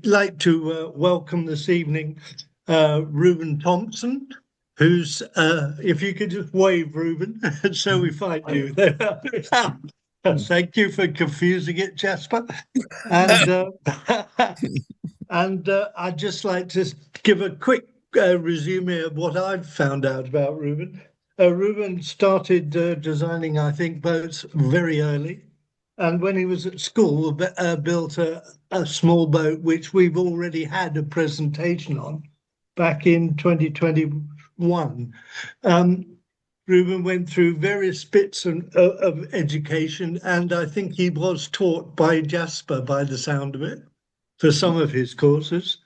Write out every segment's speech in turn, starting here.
like to welcome this evening Reuben Thompson, who's, if you could just wave, Reuben, so we find you. Thank you for confusing it, Jasper. And I'd just like to give a quick resume of what I've found out about Reuben. Reuben started designing, I think, boats very early. And when he was at school, built a small boat, which we've already had a presentation on back in 2021. Reuben went through various bits of education, and I think he was taught by Jasper, by the sound of it, for some of his courses.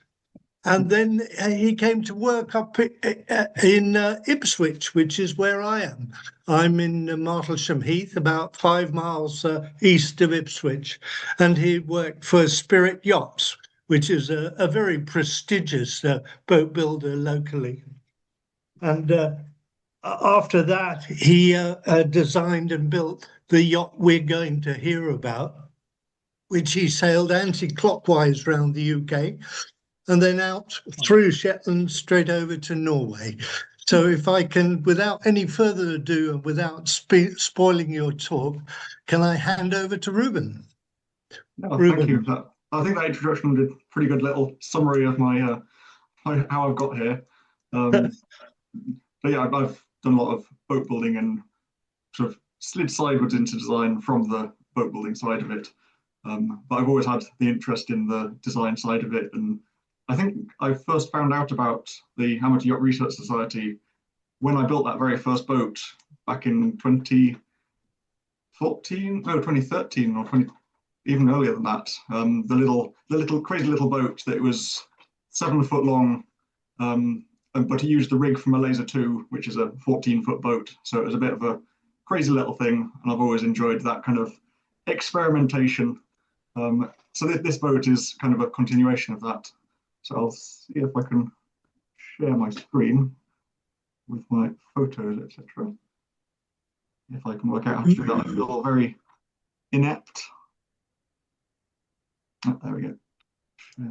And then he came to work up in Ipswich, which is where I am. I'm in Martlesham Heath, about 5 miles east of Ipswich. And he worked for Spirit Yachts, which is a very prestigious boat builder locally. And after that, he designed and built the yacht we're going to hear about, which he sailed anti-clockwise around the UK. And then out through Shetland straight over to Norway. So if I can, without any further ado and without spoiling your talk, can I hand over to Reuben? No, Reuben. Thank you for that. I think that introduction did a pretty good little summary of my how I've got here. But yeah, I've done a lot of boat building and sort of slid sideways into design from the boat building side of it. But I've always had the interest in the design side of it, and I think I first found out about the Amateur Yacht Research Society when I built that very first boat back in 2013 or 20, even earlier than that. The little crazy little boat that was 7 foot long, but it used the rig from a Laser 2, which is a 14-foot boat. So it was a bit of a crazy little thing, and I've always enjoyed that kind of experimentation. So this boat is kind of a continuation of that. So I'll see if I can share my screen with my photos, etc. If I can work out how to do that, I feel very inept. Oh, there we go. Share.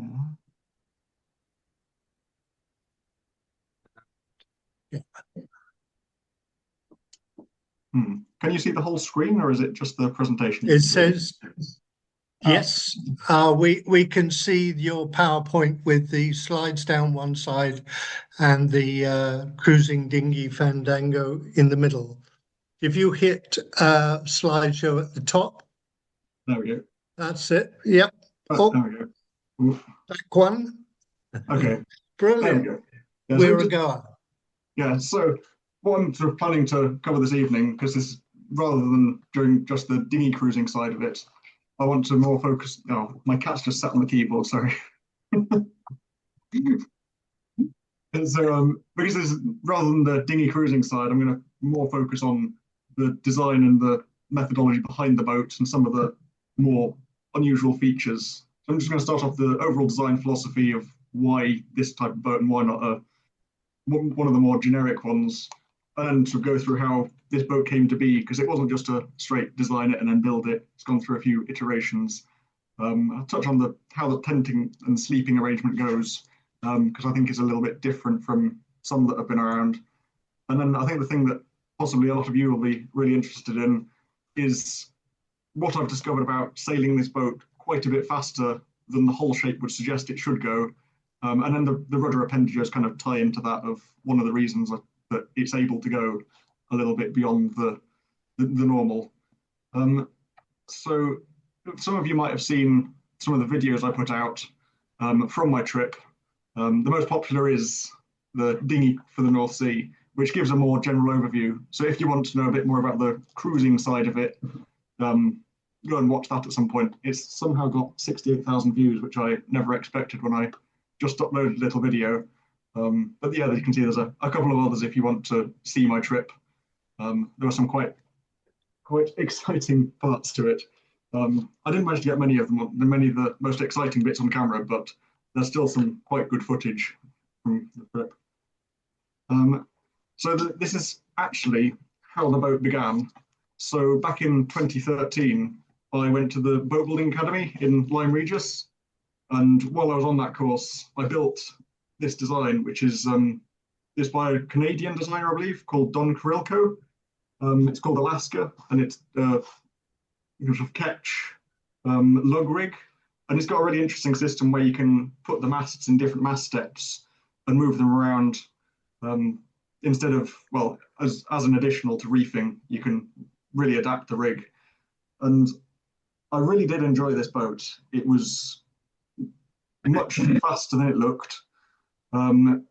Can you see the whole screen, or is it just the presentation? It says... Yes, we can see your PowerPoint with the slides down one side and the cruising dinghy Fandango in the middle. If you hit slideshow at the top. There we go. That's it. Yep. Oh, there we go. Oof. Back one. Okay. Brilliant. There we go. Yeah, we're a goer. Yeah, so what I'm sort of planning to cover this evening, because this, rather than doing just the dinghy cruising side of it, I want to more focus. Oh, my cat's just sat on the keyboard. Sorry. And so, because this, rather than the dinghy cruising side, I'm going to more focus on the design and the methodology behind the boat and some of the more unusual features. So I'm just going to start off the overall design philosophy of why this type of boat and why not one of the more generic ones, and to go through how this boat came to be, because it wasn't just a straight design it and then build it. It's gone through a few iterations. I'll touch on how the tenting and sleeping arrangement goes, because I think it's a little bit different from some that have been around. And then I think the thing that possibly a lot of you will be really interested in is what I've discovered about sailing this boat quite a bit faster than the hull shape would suggest it should go. And then the rudder appendages kind of tie into that, of one of the reasons that it's able to go a little bit beyond the normal. So some of you might have seen some of the videos I put out from my trip. The most popular is the dinghy for the North Sea, which gives a more general overview. So if you want to know a bit more about the cruising side of it, go and watch that at some point. It's somehow got 68,000 views, which I never expected when I just uploaded a little video. But yeah, you can see there's a couple of others if you want to see my trip. There were some quite exciting parts to it. I didn't manage to get many of the most exciting bits on camera, but there's still some quite good footage from the trip. So this is actually how the boat began. So back in 2013, I went to the Boat Building Academy in Lyme Regis, And while I was on that course, I built this design, which is this by a Canadian designer, I believe, called Don Carilco. It's called Alaska, and it's sort of ketch lug rig. And it's got a really interesting system where you can put the masts in different mast steps and move them around instead of, well, as an additional to reefing, you can really adapt the rig. And I really did enjoy this boat. It was much faster than it looked, and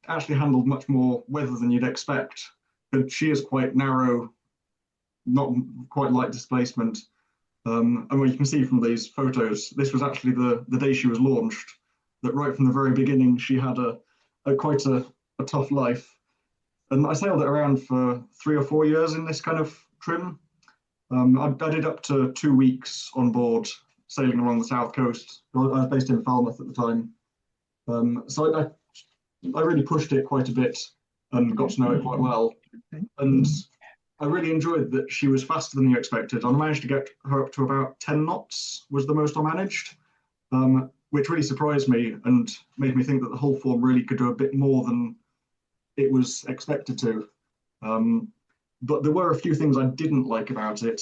actually handled much more weather than you'd expect. But she is quite narrow, not quite light displacement. And what you can see from these photos, this was actually the day she was launched, that right from the very beginning, she had quite a tough life. And I sailed it around for 3 or 4 years in this kind of trim. I did up to 2 weeks on board, sailing along the south coast. I was based in Falmouth at the time. So I really pushed it quite a bit and got to know it quite well. And I really enjoyed that she was faster than you expected. I managed to get her up to about 10 knots was the most I managed, which really surprised me and made me think that the hull form really could do a bit more than it was expected to. But there were a few things I didn't like about it.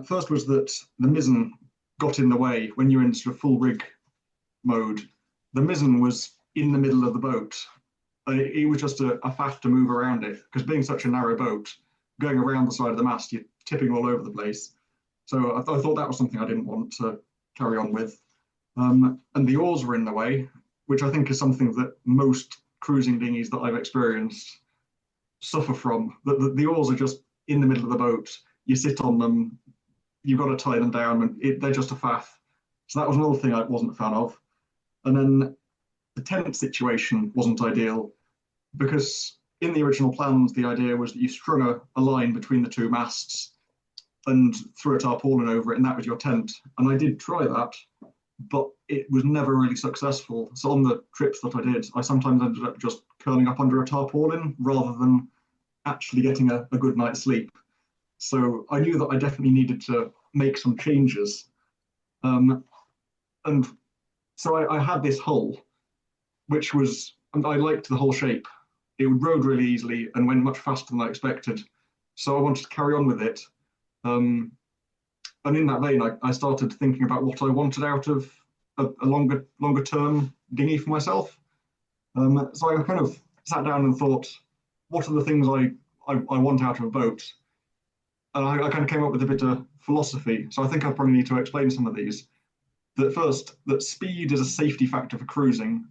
First was that the mizzen got in the way when you're in sort of full rig mode. The mizzen was in the middle of the boat. It was just a faff to move around it, because being such a narrow boat, going around the side of the mast, you're tipping all over the place. So I thought that was something I didn't want to carry on with. And the oars were in the way, which I think is something that most cruising dinghies that I've experienced suffer from. The oars are just in the middle of the boat. You sit on them, you've got to tie them down, and they're just a faff. So that was another thing I wasn't a fan of. And then the tent situation wasn't ideal, because in the original plans, the idea was that you strung a line between the two masts and threw a tarpaulin over it, and that was your tent. And I did try that, but it was never really successful. So on the trips that I did, I sometimes ended up just curling up under a tarpaulin rather than actually getting a good night's sleep. So I knew that I definitely needed to make some changes. And so I had this hull, which was, and I liked the hull shape. It rode really easily and went much faster than I expected. So I wanted to carry on with it. And in that vein, I started thinking about what I wanted out of a longer term dinghy for myself. So I kind of sat down and thought, what are the things I want out of a boat? And I kind of came up with a bit of philosophy. So I think I probably need to explain some of these. That first, that speed is a safety factor for cruising.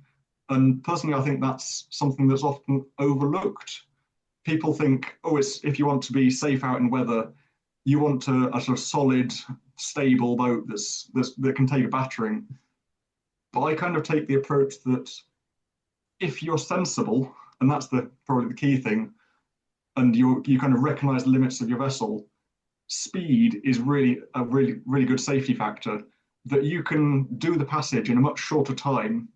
And personally, I think that's something that's often overlooked. People think, oh, it's if you want to be safe out in weather, you want a sort of solid, stable boat that can take a battering. But I kind of take the approach that if you're sensible, and that's probably the key thing, and you kind of recognise the limits of your vessel, speed is really a really good safety factor, that you can do the passage in a much shorter time,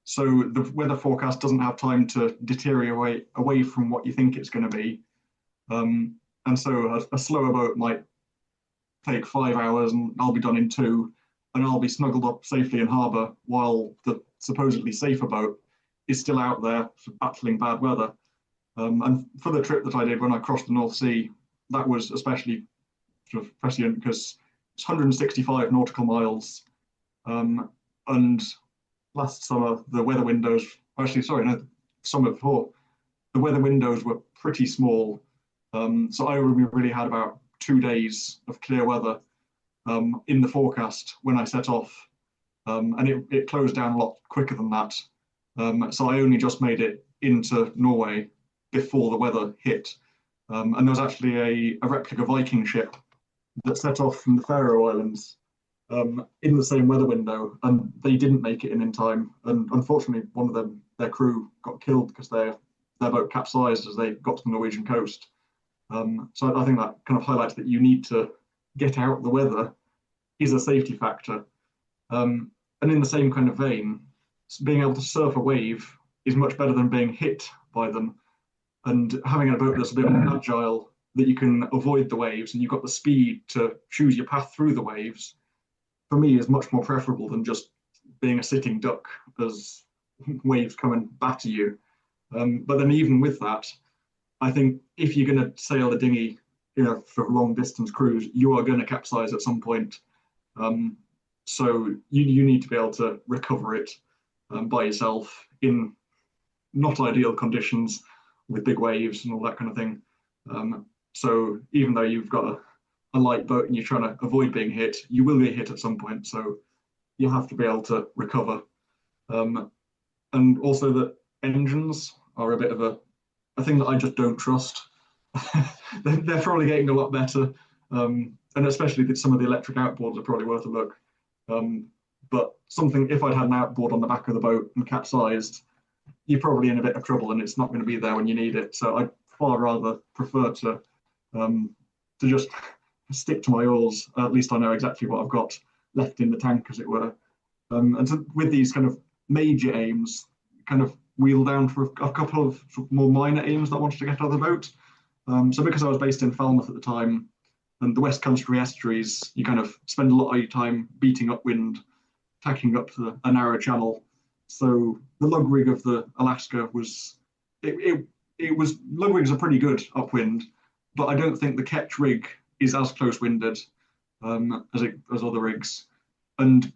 so the weather forecast doesn't have time to deteriorate away from what you think it's going to be. And so a slower boat might take 5 hours and I'll be done in 2, and I'll be snuggled up safely in harbour, while the supposedly safer boat is still out there battling bad weather. And for the trip that I did when I crossed the North Sea, that was especially sort of prescient, because it's 165 nautical miles. And last summer, the weather windows, actually, sorry, no, summer before, the weather windows were pretty small. So I really had about 2 days of clear weather in the forecast when I set off. And it closed down a lot quicker than that. So I only just made it into Norway before the weather hit. And there was actually a replica Viking ship that set off from the Faroe Islands in the same weather window, and they didn't make it in time. And unfortunately, one of them, their crew, got killed because their boat capsized as they got to the Norwegian coast. So I think that kind of highlights that you need to get out the weather is a safety factor. And in the same kind of vein, being able to surf a wave is much better than being hit by them. And having a boat that's a bit more agile, that you can avoid the waves and you've got the speed to choose your path through the waves, for me, is much more preferable than just being a sitting duck as waves come and batter you. But then even with that, I think if you're going to sail a dinghy, for a long distance cruise, you are going to capsize at some point. So you need to be able to recover it by yourself in not ideal conditions with big waves and all that kind of thing. So even though you've got a light boat and you're trying to avoid being hit, you will get hit at some point. So you have to be able to recover. And also that engines are a bit of a thing that I just don't trust. They're probably getting a lot better. And especially with some of the electric outboards are probably worth a look. But if I'd had an outboard on the back of the boat and capsized, you're probably in a bit of trouble and it's not going to be there when you need it. So I'd far rather prefer to just stick to my oars. At least I know exactly what I've got left in the tank, as it were. And so with these kind of major aims, kind of wheel down for a couple of more minor aims that I wanted to get out of the boat. So because I was based in Falmouth at the time, and the West Country estuaries, you kind of spend a lot of your time beating upwind, tacking up a narrow channel. So the lug rig of the Alaska was, lug rigs are pretty good upwind, but I don't think the ketch rig is as close winded as other rigs. And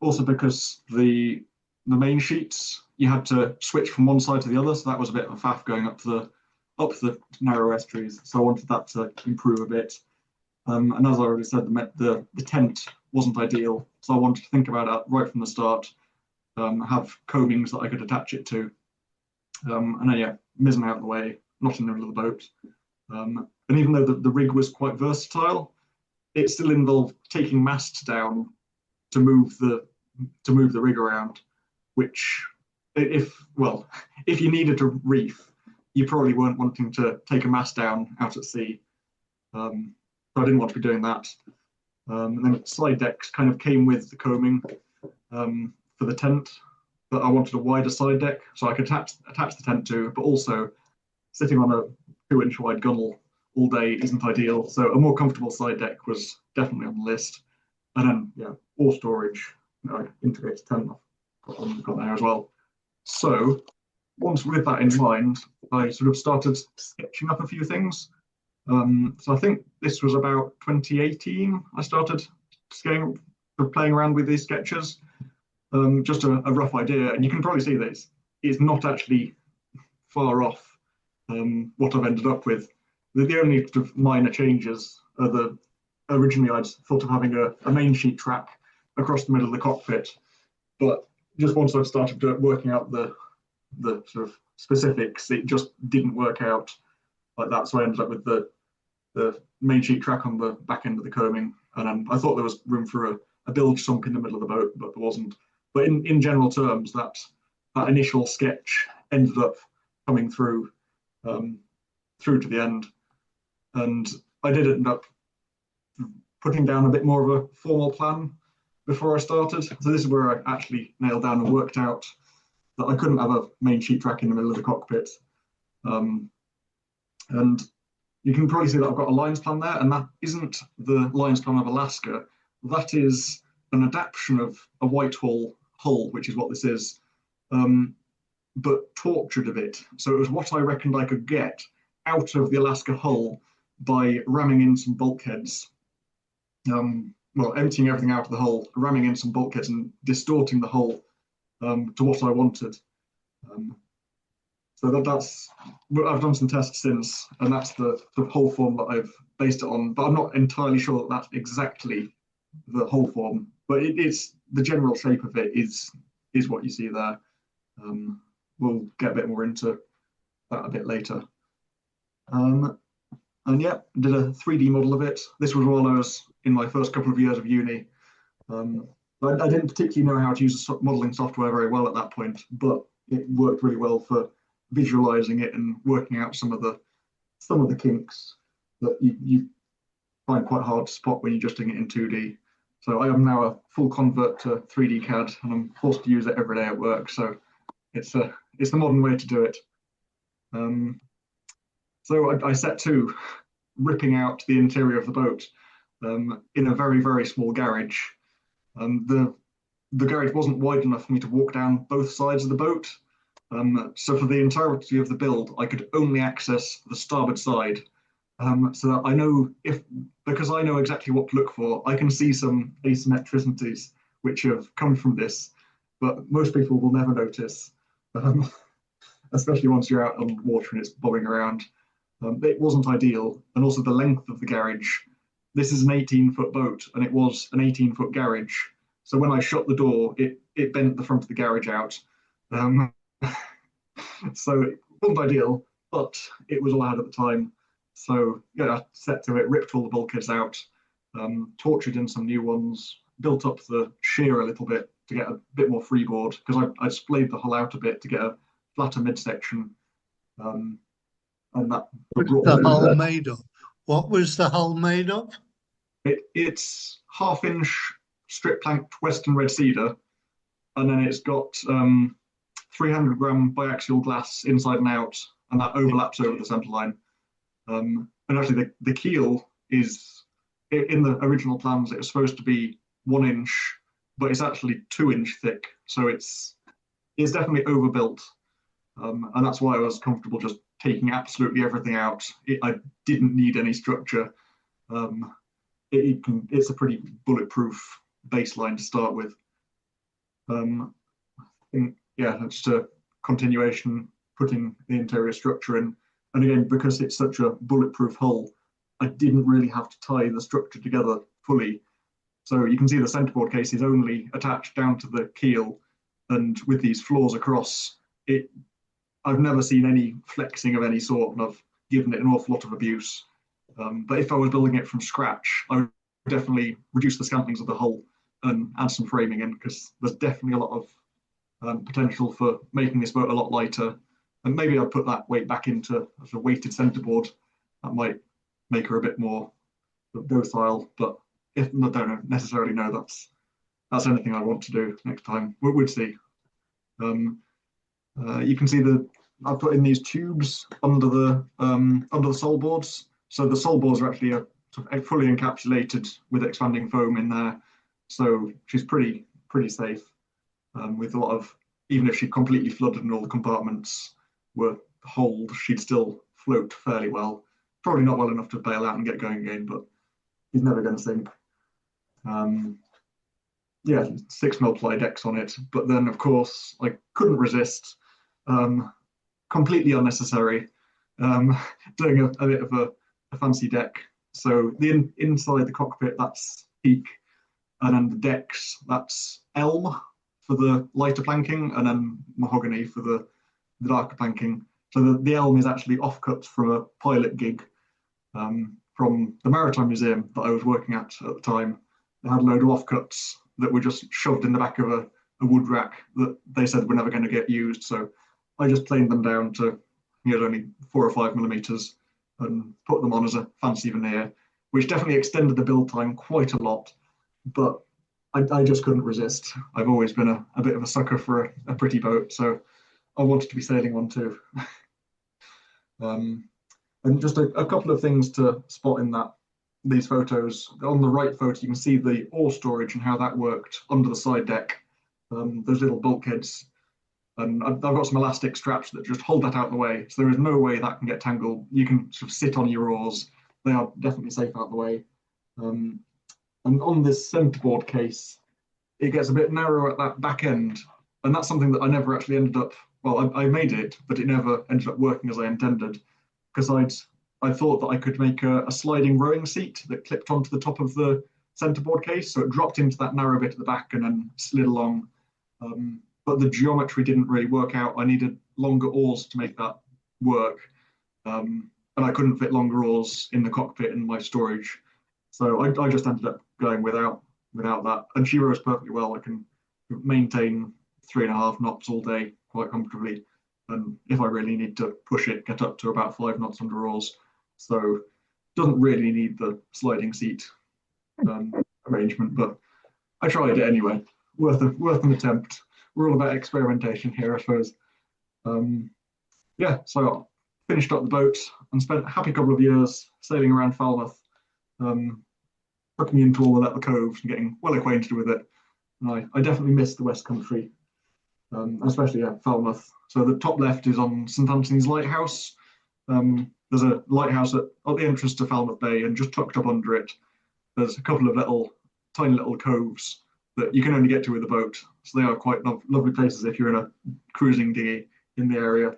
also because the main sheets, you had to switch from one side to the other, so that was a bit of a faff going up the narrow estuaries. So I wanted that to improve a bit. And as I already said, the tent wasn't ideal, so I wanted to think about it right from the start. Have coamings that I could attach it to, and then mizzen out of the way, not in the middle of the boat. And even though the rig was quite versatile, it still involved taking masts down to move the rig around. Which, if you needed to reef, you probably weren't wanting to take a mast down out at sea. So I didn't want to be doing that. And then side decks kind of came with the coaming for the tent, but I wanted a wider side deck so I could attach the tent to, but also sitting on a 2-inch wide gunnel all day isn't ideal. So a more comfortable side deck was definitely on the list. And then, oar storage, integrated tent, got there as well. So once with that in mind, I sort of started sketching up a few things. So I think this was about 2018. I started playing around with these sketches. Just a rough idea, and you can probably see this is not actually far off what I've ended up with. The only sort of minor changes are originally I'd thought of having a main sheet track across the middle of the cockpit, but just once I've started working out the sort of specifics, it just didn't work out like that. So I ended up with the main sheet track on the back end of the coaming, and then I thought there was room for a bilge sump in the middle of the boat, but there wasn't. But in general terms, that initial sketch ended up coming through to the end, and I did end up putting down a bit more of a formal plan before I started. So this is where I actually nailed down and worked out that I couldn't have a main sheet track in the middle of the cockpit. And you can probably see that I've got a lines plan there, and that isn't the lines plan of Alaska. That is an adaptation of a Whitehall hull, which is what this is, but tortured a bit. So it was what I reckoned I could get out of the Alaska hull by ramming in some bulkheads. Emptying everything out of the hull, ramming in some bulkheads and distorting the hull to what I wanted. So I've done some tests since, and that's the sort of hull form that I've based it on, but I'm not entirely sure that that's exactly the hull form, but it's the general shape of it is what you see there. We'll get a bit more into that a bit later. And did a 3D model of it. This was while I was in my first couple of years of uni. I didn't particularly know how to use modeling software very well at that point, but it worked really well for visualizing it and working out some of the kinks that you find quite hard to spot when you're just doing it in 2D. So I am now a full convert to 3D CAD, and I'm forced to use it every day at work. So it's the modern way to do it. So I set to ripping out the interior of the boat in a very, very small garage. The garage wasn't wide enough for me to walk down both sides of the boat. So for the entirety of the build, I could only access the starboard side. So that I know because I know exactly what to look for, I can see some asymmetricities which have come from this, but most people will never notice, especially once you're out on water and it's bobbing around. It wasn't ideal, and also the length of the garage. This is an 18-foot boat, and it was an 18-foot garage. So when I shut the door, it bent the front of the garage out. So it wasn't ideal, but it was all I had at the time. So yeah, I set to it, ripped all the bulkheads out, tortured in some new ones, built up the shear a little bit to get a bit more freeboard, because I splayed the hull out a bit to get a flatter midsection. And that What's the hull made of? What was the hull made of? It's half-inch strip planked Western red cedar, and then it's got 300-gram biaxial glass inside and out, and that overlaps over the centre line. And actually, the keel is, in the original plans, it was supposed to be 1 inch, but it's actually 2-inch thick. So it's definitely overbuilt. And that's why I was comfortable just taking absolutely everything out. I didn't need any structure. It's a pretty bulletproof baseline to start with. I think, yeah, that's a continuation, putting the interior structure in. And again, because it's such a bulletproof hull, I didn't really have to tie the structure together fully. So you can see the centerboard case is only attached down to the keel, and with these floors across, I've never seen any flexing of any sort, and I've given it an awful lot of abuse. But if I was building it from scratch, I would definitely reduce the scantlings of the hull and add some framing in, because there's definitely a lot of potential for making this boat a lot lighter. And maybe I'll put that weight back into a weighted centerboard. That might make her a bit more docile. But if I don't necessarily know that's anything I want to do next time. We'll see. You can see I've put in these tubes under the sole boards. So the sole boards are actually fully encapsulated with expanding foam in there. So she's pretty safe, with a lot of, even if she completely flooded and all the compartments were holed, she'd still float fairly well. Probably not well enough to bail out and get going again, but she's never going to sink. Yeah, 6mm ply decks on it, but then of course I couldn't resist. Completely unnecessary. Doing a bit of a fancy deck. So inside the cockpit, that's teak, and then the decks, that's elm for the lighter planking, and then mahogany for the darker planking. So the elm is actually offcut from a pilot gig from the Maritime Museum that I was working at the time. They had a load of offcuts that were just shoved in the back of a wood rack that they said were never going to get used. So I just planed them down to only 4 or 5mm and put them on as a fancy veneer, which definitely extended the build time quite a lot. But I just couldn't resist. I've always been a bit of a sucker for a pretty boat, so I wanted to be sailing one too. And just a couple of things to spot in these photos. On the right photo, you can see the oar storage and how that worked under the side deck. Those little bulkheads. And I've got some elastic straps that just hold that out of the way. So there is no way that can get tangled. You can sort of sit on your oars. They are definitely safe out of the way. And on this centerboard case, it gets a bit narrow at that back end. And that's something that I never actually ended up, well, I made it, but it never ended up working as I intended. Because I thought that I could make a sliding rowing seat that clipped onto the top of the centerboard case. So it dropped into that narrow bit at the back and then slid along. But the geometry didn't really work out. I needed longer oars to make that work. And I couldn't fit longer oars in the cockpit and my storage. So I just ended up going without that. And she rows perfectly well. I can maintain 3.5 knots all day quite comfortably. And if I really need to push it, get up to about 5 knots under oars. So doesn't really need the sliding seat arrangement, but I tried it anyway. Worth an attempt. We're all about experimentation here, I suppose. Yeah, so I finished up the boat and spent a happy couple of years sailing around Falmouth, looking into all the little coves and getting well acquainted with it. And I definitely missed the West Country, especially at Falmouth. So the top left is on St Anthony's Lighthouse. There's a lighthouse at the entrance to Falmouth Bay, and just tucked up under it, there's a couple of tiny little coves that you can only get to with a boat. So they are quite lovely places if you're in a cruising dinghy in the area.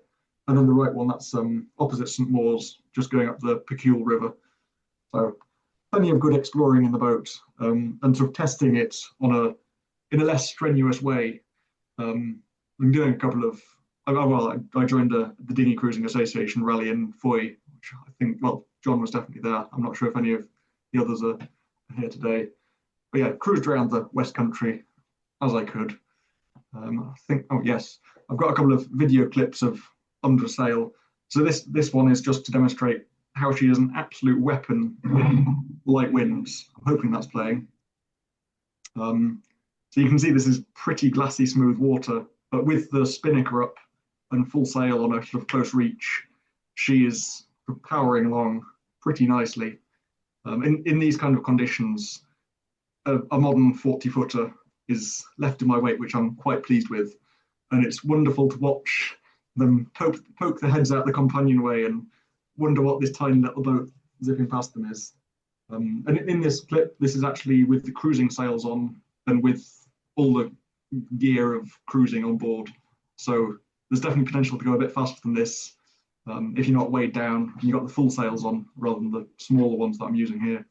And then the right one, that's opposite St Mawes, just going up the Pecule River. So plenty of good exploring in the boat, and sort of testing it in a less strenuous way. I'm doing a couple of I joined the Dinghy Cruising Association rally in Foy, which I think, well, John was definitely there. I'm not sure if any of the others are here today. But yeah, cruised around the West Country as I could. I think, oh yes, I've got a couple of video clips of under sail. So this one is just to demonstrate how she is an absolute weapon in light winds. I'm hoping that's playing. So you can see this is pretty glassy smooth water, but with the spinnaker up and full sail on a sort of close reach, she is powering along pretty nicely. In these kind of conditions, a modern 40-footer is left in my wake, which I'm quite pleased with. And it's wonderful to watch them poke their heads out the companionway and wonder what this tiny little boat zipping past them is. And in this clip, this is actually with the cruising sails on and with all the gear of cruising on board. So there's definitely potential to go a bit faster than this if you're not weighed down and you've got the full sails on rather than the smaller ones that I'm using here.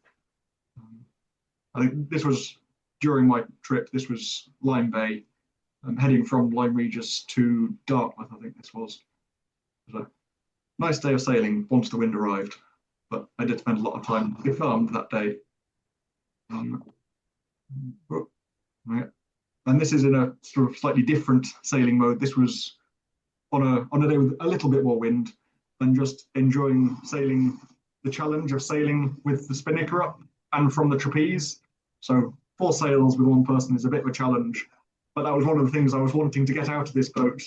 I think this was during my trip. This was Lyme Bay, heading from Lyme Regis to Dartmouth, I think this was. It was a nice day of sailing once the wind arrived, but I did spend a lot of time farmed that day. Right. And this is in a sort of slightly different sailing mode. This was on a day with a little bit more wind and just enjoying sailing the challenge of sailing with the spinnaker up and from the trapeze. So 4 sails with one person is a bit of a challenge, but that was one of the things I was wanting to get out of this boat,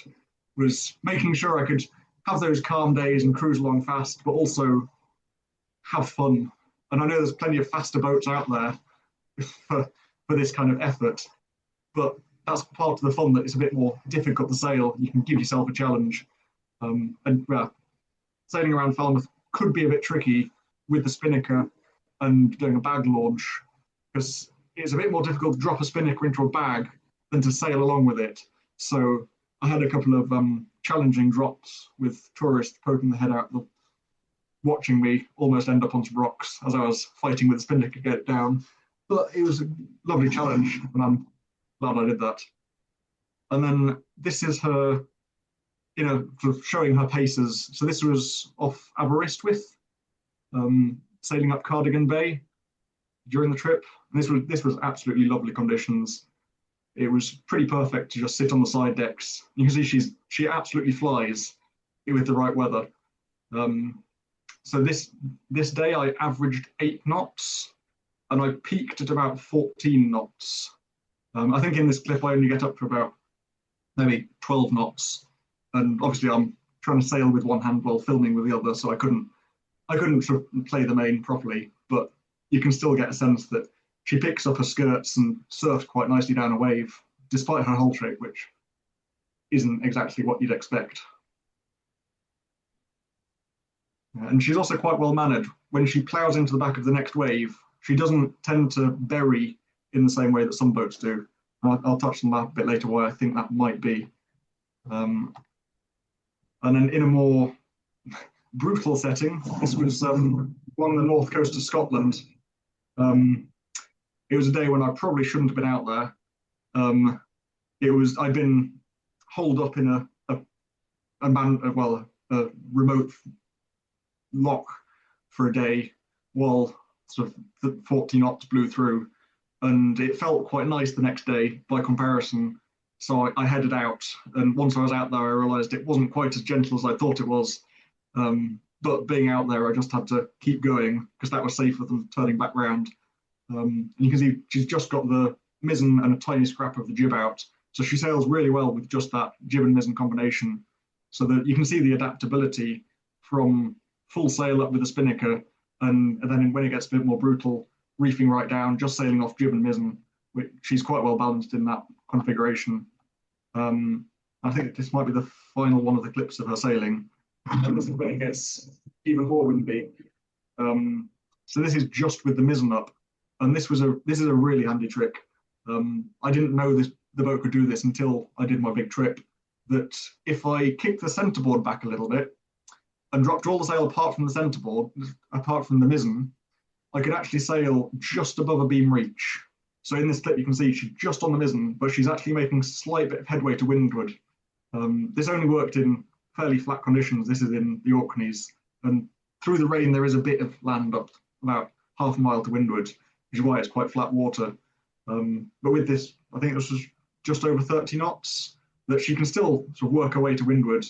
was making sure I could have those calm days and cruise along fast, but also have fun. And I know there's plenty of faster boats out there for this kind of effort, but that's part of the fun, that it's a bit more difficult to sail. You can give yourself a challenge. And sailing around Falmouth could be a bit tricky with the spinnaker and doing a bag launch, because it's a bit more difficult to drop a spinnaker into a bag than to sail along with it. So I had a couple of challenging drops with tourists poking their head out, watching me almost end up on some rocks as I was fighting with the spinnaker to get it down. But it was a lovely challenge, and I'm glad I did that. And then this is her, sort of showing her paces. So this was off Aberystwyth, sailing up Cardigan Bay during the trip. And this was absolutely lovely conditions. It was pretty perfect to just sit on the side decks. You can see she absolutely flies with the right weather. So this day I averaged 8 knots, and I peaked at about 14 knots. I think in this clip I only get up to about maybe 12 knots, and obviously I'm trying to sail with one hand while filming with the other, so I couldn't sort of play the main properly, but you can still get a sense that she picks up her skirts and surfs quite nicely down a wave, despite her hull shape, which isn't exactly what you'd expect. And she's also quite well mannered. When she plows into the back of the next wave, she doesn't tend to bury in the same way that some boats do. I'll touch on that a bit later, why I think that might be. And then in a more brutal setting, this was along the north coast of Scotland. It was a day when I probably shouldn't have been out there. I'd been holed up in a remote lock for a day while sort of the 40 knots blew through, and it felt quite nice the next day by comparison. So I headed out, and once I was out there, I realised it wasn't quite as gentle as I thought it was. But being out there, I just had to keep going because that was safer than turning back round. And you can see she's just got the mizzen and a tiny scrap of the jib out, so she sails really well with just that jib and mizzen combination. So that you can see the adaptability from full sail up with the spinnaker, and then when it gets a bit more brutal, reefing right down, just sailing off jib and mizzen. which she's quite well balanced in that configuration. I think this might be the final one of the clips of her sailing. And this is where it gets even more windy. So this is just with the mizzen up, and this is a really handy trick. I didn't know the boat could do this until I did my big trip. That if I kicked the centerboard back a little bit and dropped all the sail apart from the centerboard, apart from the mizzen, I could actually sail just above a beam reach. So in this clip, you can see she's just on the mizzen, but she's actually making a slight bit of headway to windward. This only worked in fairly flat conditions. This is in the Orkneys, and through the rain, there is a bit of land up about half a mile to windward, which is why it's quite flat water. But with this, I think this was just over 30 knots, that she can still sort of work her way to windward,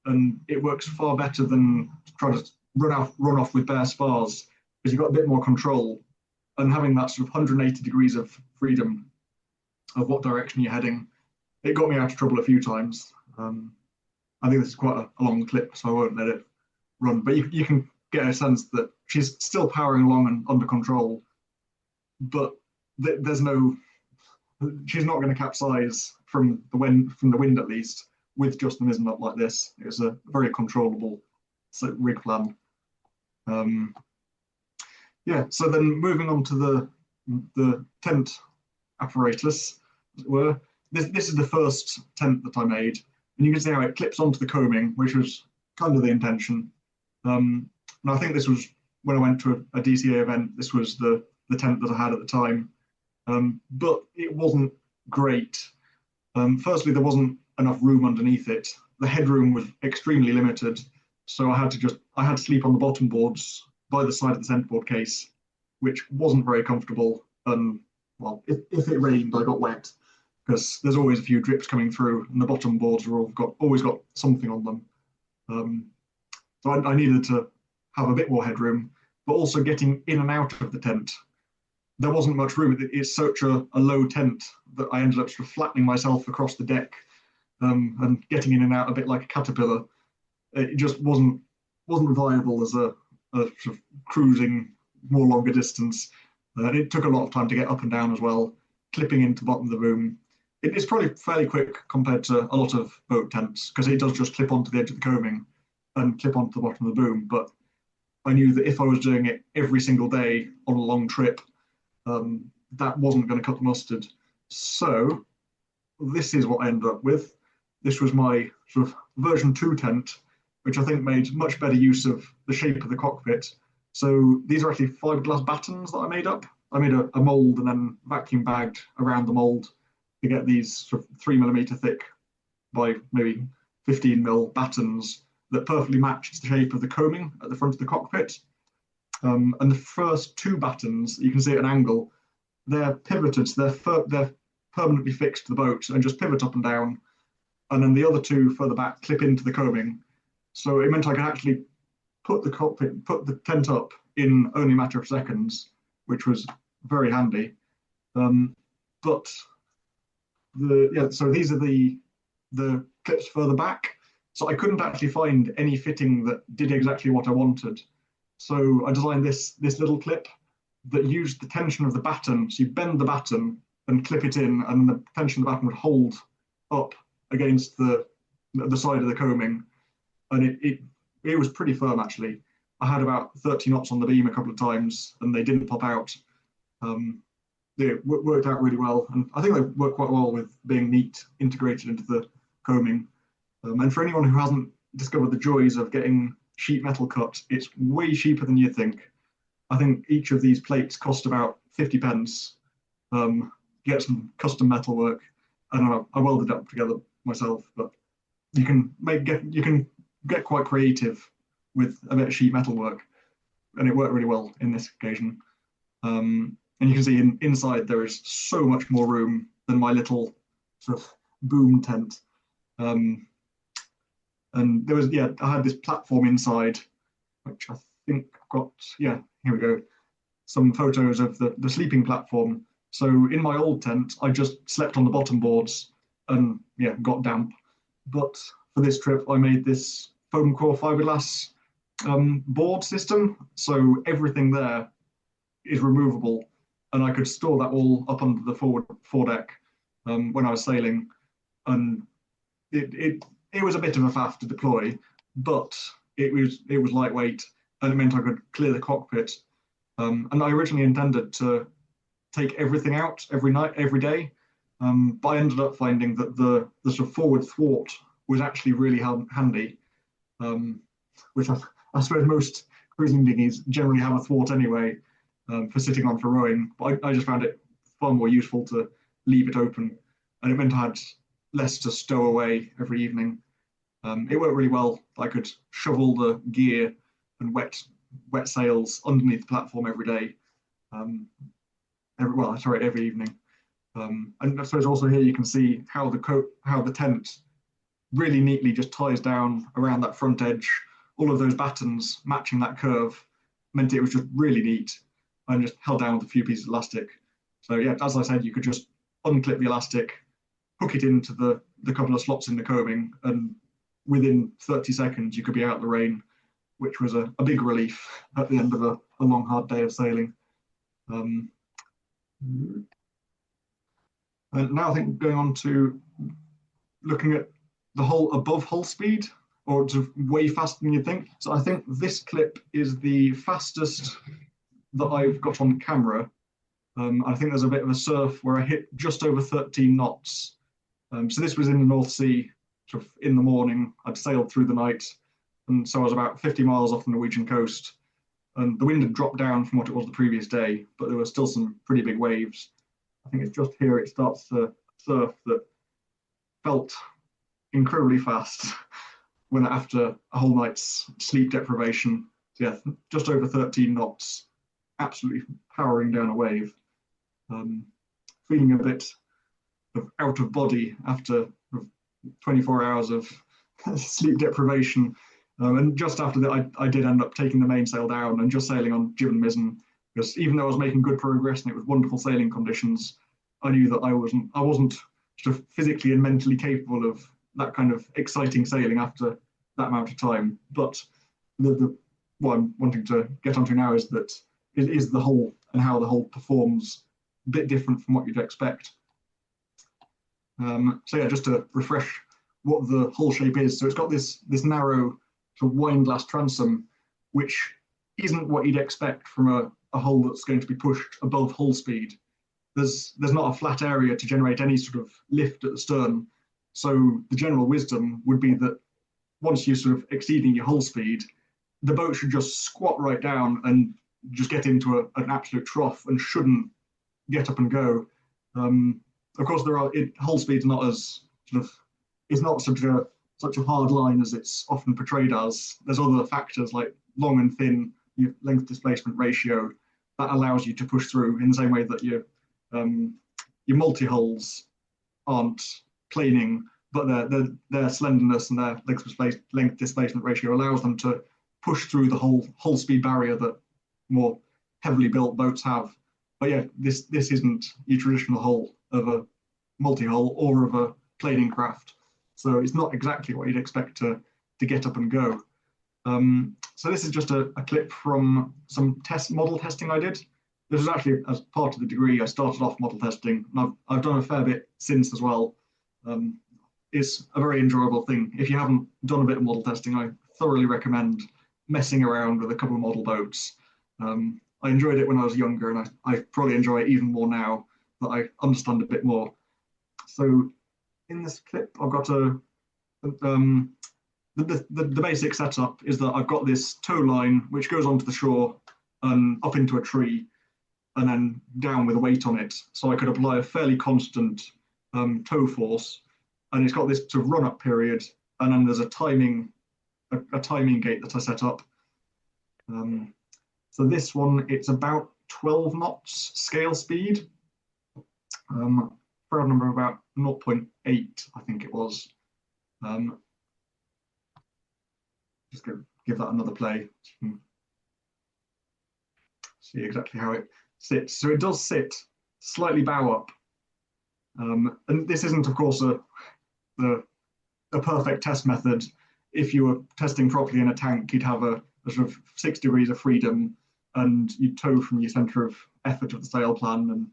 and it works far better than trying to run off with bare spars, because you've got a bit more control, and having that sort of 180 degrees of freedom of what direction you're heading. It got me out of trouble a few times. I think this is quite a long clip, so I won't let it run, but you can get a sense that she's still powering along and under control, but there's no, she's not going to capsize from the wind at least, with just the mizzen up like this. It's a very controllable rig plan. Yeah, so then moving on to the tent apparatus, as it were. This is the first tent that I made, and you can see how it clips onto the coaming, which was kind of the intention. And I think this was when I went to a DCA event. This was the tent that I had at the time, but it wasn't great. Firstly, there wasn't enough room underneath it. The headroom was extremely limited, so I had to sleep on the bottom boards by the side of the centerboard case, which wasn't very comfortable. And well, if it rained, I got wet, because there's always a few drips coming through, and the bottom boards are always got something on them. So I needed to have a bit more headroom, but also getting in and out of the tent. There wasn't much room. It's such a low tent that I ended up sort of flattening myself across the deck, and getting in and out a bit like a caterpillar. It just wasn't viable as a sort of cruising more longer distance. It took a lot of time to get up and down as well, clipping into the bottom of the boom. It's probably fairly quick compared to a lot of boat tents, because it does just clip onto the edge of the coaming and clip onto the bottom of the boom. But I knew that if I was doing it every single day on a long trip, that wasn't going to cut the mustard. So this is what I ended up with. This was my sort of version 2 tent, which I think made much better use of the shape of the cockpit. So these are actually fiberglass battens that I made up. I made a mold and then vacuum bagged around the mold to get these sort of 3mm thick by maybe 15mm battens that perfectly matched the shape of the coaming at the front of the cockpit. And the first 2 battens, you can see at an angle, they're pivoted, so they're permanently fixed to the boat and just pivot up and down. And then the other 2 further back clip into the coaming. So it meant I could actually put the tent up in only a matter of seconds, which was very handy. But so these are the clips further back. So I couldn't actually find any fitting that did exactly what I wanted. So I designed this little clip that used the tension of the batten. So you bend the batten and clip it in, and the tension of the batten would hold up against the side of the coaming. And it was pretty firm, actually. I had about 30 knots on the beam a couple of times, and they didn't pop out. It worked out really well, and I think they work quite well with being neat, integrated into the coaming. And for anyone who hasn't discovered the joys of getting sheet metal cut, it's way cheaper than you think. I think each of these plates cost about 50p. Get some custom metal work, and I welded it up together myself. But you can get quite creative with a bit of sheet metal work, and it worked really well in this occasion. And you can see inside there is so much more room than my little sort of boom tent. And there was, I had this platform inside, which I think I've got, here we go, some photos of the sleeping platform. So in my old tent, I just slept on the bottom boards and got damp. But for this trip, I made this foam core fiberglass board system. So everything there is removable. and I could store that all up under the foredeck when I was sailing, and it was a bit of a faff to deploy, but it was lightweight, and it meant I could clear the cockpit. And I originally intended to take everything out every night, every day, but I ended up finding that the sort of forward thwart was actually really handy, which I suppose most cruising dinghies generally have a thwart anyway, for sitting on for rowing. But I just found it far more useful to leave it open, and it meant I had less to stow away every evening. It worked really well. I could shovel the gear and wet sails underneath the platform every day. Every evening. And I suppose also here you can see how the tent really neatly just ties down around that front edge. All of those battens matching that curve meant it was just really neat, and just held down with a few pieces of elastic. So yeah, as I said, you could just unclip the elastic, hook it into the couple of slots in the coaming, and within 30 seconds you could be out of the rain, which was a big relief at the end of a long, hard day of sailing. And now I think going on to looking at the whole above hull speed, or sort of way faster than you think. So I think this clip is the fastest that I've got on camera. I think there's a bit of a surf where I hit just over 13 knots. So this was in the North Sea, sort of in the morning. I'd sailed through the night, and so I was about 50 miles off the Norwegian coast. And the wind had dropped down from what it was the previous day, but there were still some pretty big waves. I think it's just here it starts to surf that felt incredibly fast when after a whole night's sleep deprivation. So yeah, just over 13 knots, absolutely powering down a wave. Feeling a bit out of body after 24 hours of sleep deprivation. And just after that, I did end up taking the mainsail down and just sailing on jib and mizzen, because even though I was making good progress and it was wonderful sailing conditions, I knew that I wasn't sort of physically and mentally capable of that kind of exciting sailing after that amount of time. But what I'm wanting to get onto now is that it is the hull and how the hull performs a bit different from what you'd expect. So yeah, just to refresh what the hull shape is. So it's got this narrow sort of wine glass transom, which isn't what you'd expect from a hull that's going to be pushed above hull speed. There's not a flat area to generate any sort of lift at the stern. So the general wisdom would be that once you're sort of exceeding your hull speed, the boat should just squat right down and just get into an absolute trough and shouldn't get up and go. Of course, hull speed's not as sort of, it's not such a hard line as it's often portrayed as. There's other factors like long and thin, your length displacement ratio, that allows you to push through in the same way that your multi-hulls aren't planing, but their slenderness and their length displacement ratio allows them to push through the hull speed barrier that more heavily built boats have. But yeah, this isn't your traditional hull of a multi-hull or of a planing craft. So it's not exactly what you'd expect to get up and go. So this is just a clip from some model testing I did. This was actually as part of the degree. I started off model testing, and I've done a fair bit since as well. It's a very enjoyable thing. If you haven't done a bit of model testing, I thoroughly recommend messing around with a couple of model boats. I enjoyed it when I was younger, and I probably enjoy it even more now that I understand a bit more. So in this clip, I've got the basic setup is that I've got this tow line which goes onto the shore and up into a tree and then down with a weight on it. So I could apply a fairly constant tow force, and it's got this sort of run-up period, and then there's a timing gate that I set up. So this one, it's about 12 knots scale speed. Proud number of about 0.8, I think it was. Just go give that another play. See exactly how it sits. So it does sit slightly bow up. And this isn't, of course, a perfect test method. If you were testing properly in a tank, you'd have a sort of 6 degrees of freedom, and you'd tow from your center of effort of the sail plan and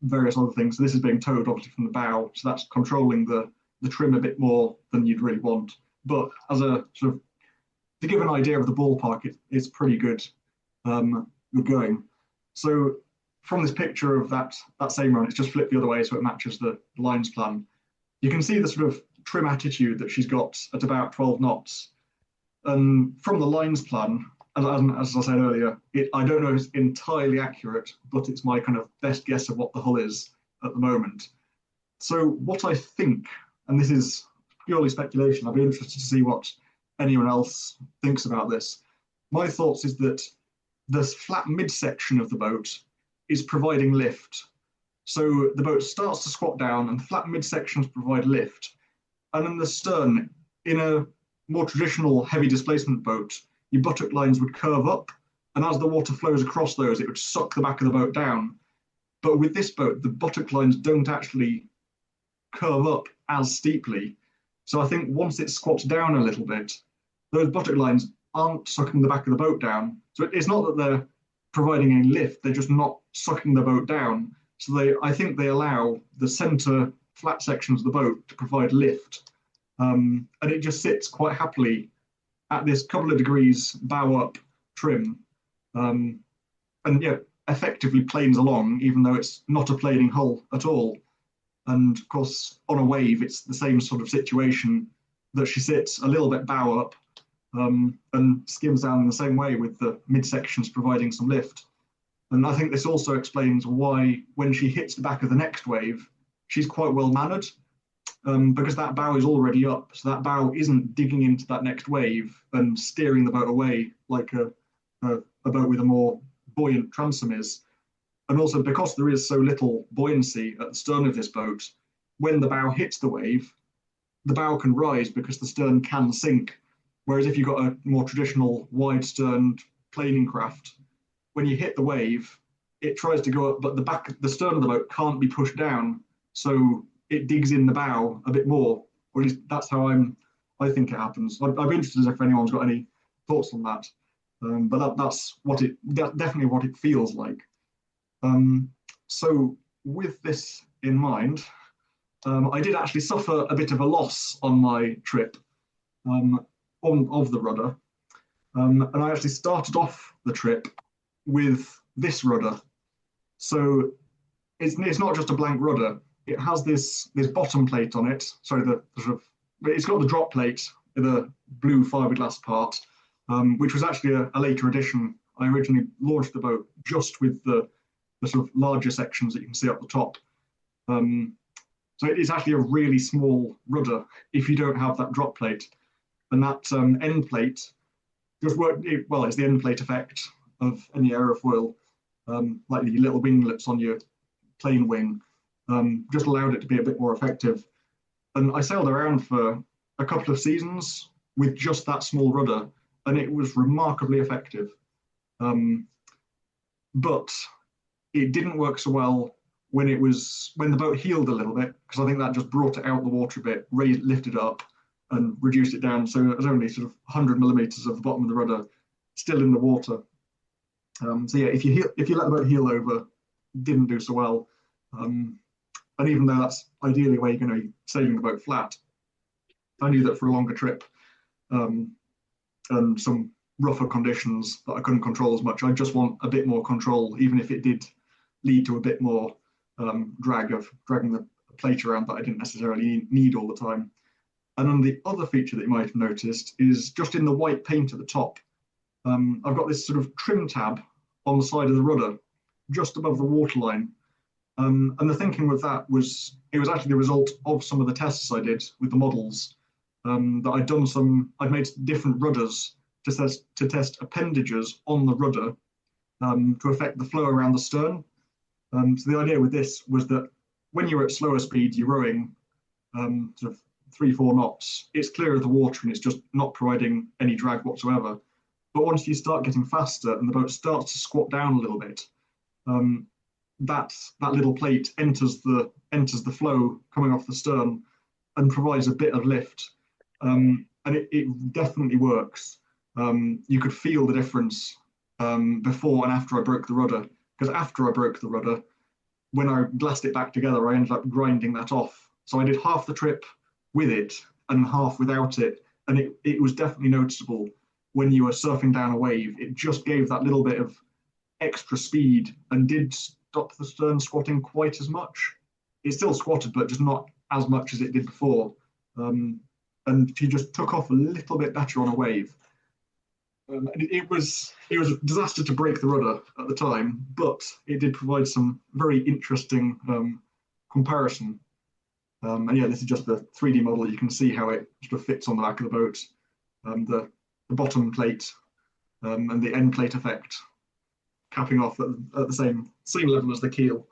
various other things. So this is being towed obviously from the bow, so that's controlling the trim a bit more than you'd really want. But as a sort of, to give an idea of the ballpark, it's pretty good going. So from this picture of that same run, it's just flipped the other way so it matches the lines plan. You can see the sort of trim attitude that she's got at about 12 knots. And from the lines plan, as I said earlier, I don't know if it's entirely accurate, but it's my kind of best guess of what the hull is at the moment. So what I think, and this is purely speculation, I'd be interested to see what anyone else thinks about this. My thoughts is that this flat midsection of the boat is providing lift. So the boat starts to squat down and flat midsections provide lift. And in the stern, in a more traditional heavy displacement boat, your buttock lines would curve up, and as the water flows across those, it would suck the back of the boat down. But with this boat, the buttock lines don't actually curve up as steeply. So I think once it squats down a little bit, those buttock lines aren't sucking the back of the boat down. So it's not that they're providing any lift, they're just not sucking the boat down. So I think they allow the center flat sections of the boat to provide lift. And it just sits quite happily at this couple of degrees bow up trim. And yeah, effectively planes along, even though it's not a planing hull at all. And of course, on a wave, it's the same sort of situation that she sits a little bit bow up and skims down in the same way with the midsections providing some lift. And I think this also explains why when she hits the back of the next wave, she's quite well mannered because that bow is already up. So that bow isn't digging into that next wave and steering the boat away like a boat with a more buoyant transom is. And also because there is so little buoyancy at the stern of this boat, when the bow hits the wave, the bow can rise because the stern can sink. Whereas if you've got a more traditional wide sterned planing craft, when you hit the wave, it tries to go up, but the stern of the boat can't be pushed down. So it digs in the bow a bit more, or at least that's how I think it happens. I'd be interested if anyone's got any thoughts on that. But that's definitely what it feels like. So with this in mind, I did actually suffer a bit of a loss on my trip of the rudder. And I actually started off the trip with this rudder. So it's not just a blank rudder. It has this bottom plate on it. Sorry, it's got the drop plate, the blue fiberglass part, which was actually a later addition. I originally launched the boat just with the sort of larger sections that you can see up the top. So it is actually a really small rudder if you don't have that drop plate. And that end plate just worked, it's the end plate effect of any aerofoil, like the little winglets on your plane wing, just allowed it to be a bit more effective. And I sailed around for a couple of seasons with just that small rudder, and it was remarkably effective. But it didn't work so well when the boat heeled a little bit, because I think that just brought it out the water a bit, lifted up and reduced it down. So it was only sort of 100 millimeters of the bottom of the rudder still in the water. So yeah, if you let the boat heel over, didn't do so well. And even though that's ideally where you're going to be sailing the boat flat, I knew that for a longer trip and some rougher conditions that I couldn't control as much, I just want a bit more control, even if it did lead to a bit more drag of dragging the plate around that I didn't necessarily need all the time. And then the other feature that you might have noticed is just in the white paint at the top, I've got this sort of trim tab on the side of the rudder, just above the waterline. And the thinking with that was, it was actually the result of some of the tests I did with the models, that I'd made different rudders to test appendages on the rudder to affect the flow around the stern. So the idea with this was that when you're at slower speed, you're rowing sort of 3-4 knots, it's clear of the water and it's just not providing any drag whatsoever. But once you start getting faster and the boat starts to squat down a little bit, that little plate enters the flow coming off the stern and provides a bit of lift. And it definitely works. You could feel the difference before and after I broke the rudder. because after I broke the rudder, when I glassed it back together, I ended up grinding that off. So I did half the trip with it and half without it. And it was definitely noticeable when you were surfing down a wave. It just gave that little bit of extra speed and did stop the stern squatting quite as much. It still squatted, but just not as much as it did before. And she just took off a little bit better on a wave. And it was a disaster to break the rudder at the time, but it did provide some very interesting comparison. And yeah, this is just the 3D model. You can see how it sort of fits on the back of the boat. The bottom plate and the end plate effect capping off at the same level as the keel,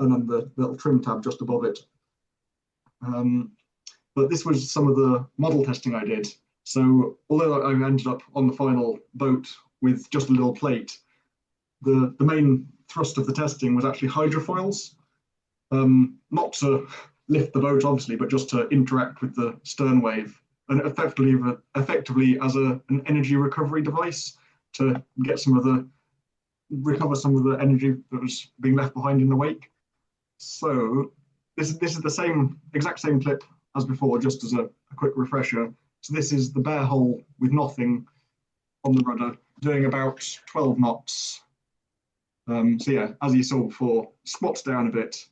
and then the little trim tab just above it. But this was some of the model testing I did. So although I ended up on the final boat with just a little plate, the main thrust of the testing was actually hydrofoils, not to lift the boat obviously, but just to interact with the stern wave, and effectively as an energy recovery device to get recover some of the energy that was being left behind in the wake. So this is the exact same clip as before, just as a quick refresher. So this is the bare hull with nothing on the rudder, doing about 12 knots. So yeah, as you saw before, squats down a bit,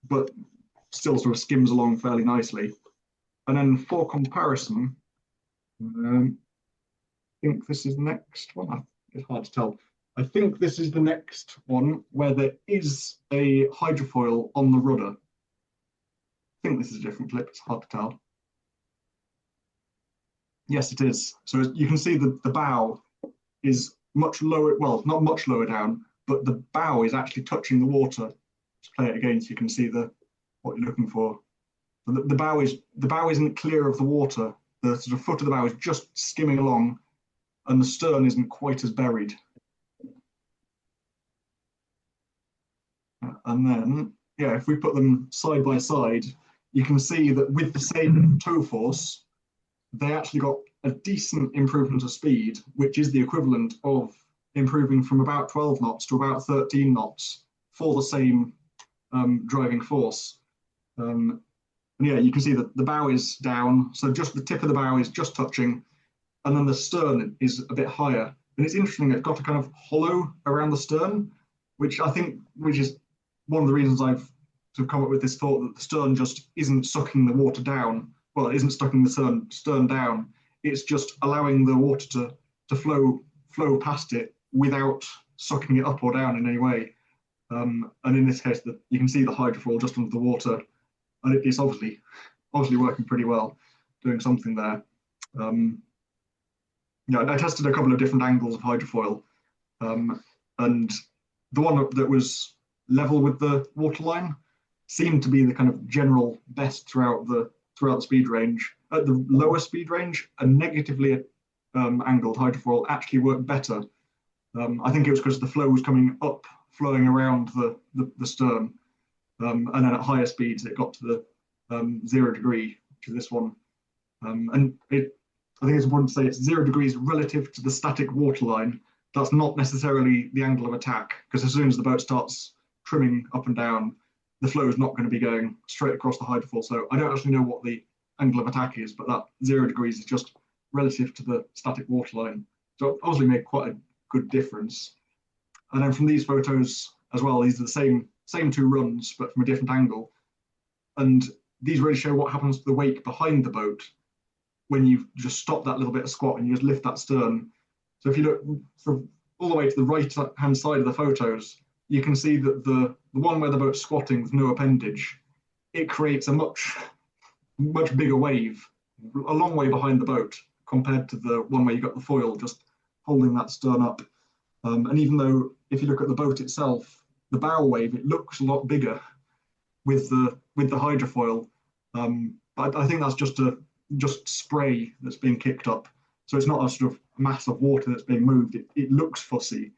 but still sort of skims along fairly nicely. And then for comparison, I think this is the next one. It's hard to tell. I think this is the next one where there is a hydrofoil on the rudder. I think this is a different clip, it's hard to tell. Yes, it is. So you can see the bow is much lower, well, not much lower down, but the bow is actually touching the water. Let's play it again so you can see what you're looking for. The bow isn't clear of the water. The sort of foot of the bow is just skimming along, and the stern isn't quite as buried. And then, yeah, if we put them side by side, you can see that with the same tow force, they actually got a decent improvement of speed, which is the equivalent of improving from about 12 knots to about 13 knots for the same driving force. And yeah, you can see that the bow is down, so just the tip of the bow is just touching, and then the stern is a bit higher. And it's interesting, it's got a kind of hollow around the stern, which is one of the reasons I've sort of come up with this thought that the stern just isn't sucking the water down. Well, it isn't sucking the stern down. It's just allowing the water to flow past it without sucking it up or down in any way. And in this case, you can see the hydrofoil just under the water, and it's obviously working pretty well, doing something there. Yeah, I tested a couple of different angles of hydrofoil, and the one that was level with the waterline seemed to be the kind of general best throughout the speed range. At the lower speed range, a negatively angled hydrofoil actually worked better. I think it was because the flow was coming up, flowing around the stern, and then at higher speeds it got to the 0 degree, which is this one. And I think it's important to say it's 0 degrees relative to the static waterline. That's not necessarily the angle of attack, because as soon as the boat starts trimming up and down, the flow is not going to be going straight across the hydrofoil. So I don't actually know what the angle of attack is, but that 0 degrees is just relative to the static waterline. So it obviously made quite a good difference. And then from these photos as well, these are the same two runs, but from a different angle. And these really show what happens to the wake behind the boat when you just stop that little bit of squat and you just lift that stern. So if you look from all the way to the right-hand side of the photos, you can see that the one where the boat's squatting with no appendage, it creates a much bigger wave, a long way behind the boat, compared to the one where you got the foil just holding that stern up. And even though if you look at the boat itself, the bow wave, it looks a lot bigger with the hydrofoil. But I think that's just spray that's being kicked up. So it's not a sort of mass of water that's being moved. It looks fussy,